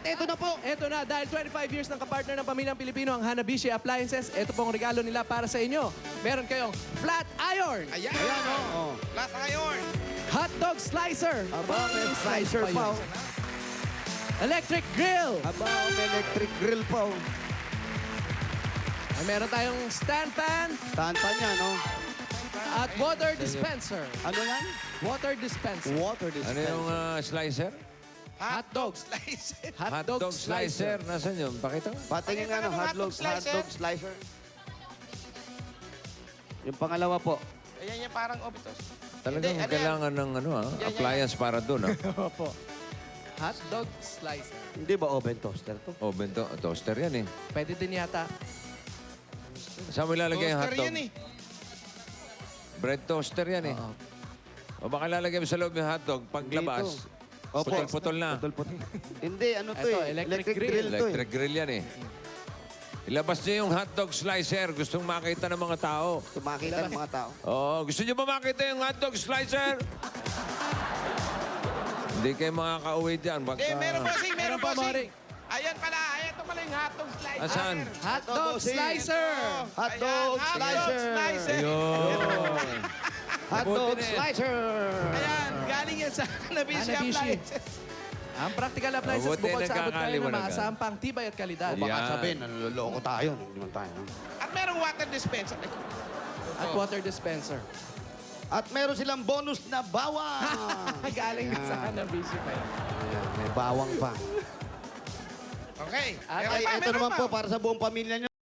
At eto na po. Ito na, dahil 25 years ng kapartner ng pamilyang Pilipino ang Hanabishi Appliances, ito pong regalo nila para sa inyo. Meron kayong flat iron, Ayan. Ayan, oh. Flat iron. hotdog slicer, Aba, may slicer pa, oh. electric grill, Aba, may electric grill pa, oh. at meron tayong stand fan Tanta niya, no? at water dispenser. Ano yan? Water dispenser. Water Ano dispenser. yung slicer? Hot dog. Slice. Hotdog slicer. Nasaan yun? Pakita nga. Patingin nga ng Pakita mo, hotdog slicer. Yung pangalawa po. Ayan yung parang obitos. Talagang Hindi, ano kailangan ng appliance para doon. Opo. Hotdog slicer. Hindi ba oven toaster to? Oven toaster yan eh. Pwede din yata. Saan mo ilalagay yung Toaster hotdog? yan eh. Bread toaster yan eh. O baka lalagay mo sa loob yung hotdog, paglabas, Opo. putol-putol na. Putol-putol. Hindi, ano to Eto, eh. electric grill. grill to eh. Electric grill yan eh. Ilabas niyo yung hotdog slicer. Gustong makita ng mga tao. Tumakita ng mga tao. Oh, gusto niyo ba makita yung hotdog slicer? Hindi kayo makaka-uwi dyan. Baka... Eh, meron po, sing. Meron Meron po, pa, Mari. sing. Ayan pala. Ayan ito pala yung hotdog slicer. Asan? Hotdog slicer. Hotdog Ayan, slicer. Ayun. Hotdog Mabuti na eh. slicer. Ayan, galing yan sa Hanabishi Hanabishi. Appliances. Ang practical appliances Mabuti bukod sa abot kayo na nagkakaliwanagan. maasahang pang tibay at kalidad. O baka Yan. sabihin, naloloko tayo. Hindi man tayo. no? At merong water dispenser. At water dispenser. At meron silang bonus na bawang. Galing na sa Hanabishi pa yun. Ayan, may bawang pa. Okay. At Meron Ay, pa, ito meron naman pa. po para sa buong pamilya nyo.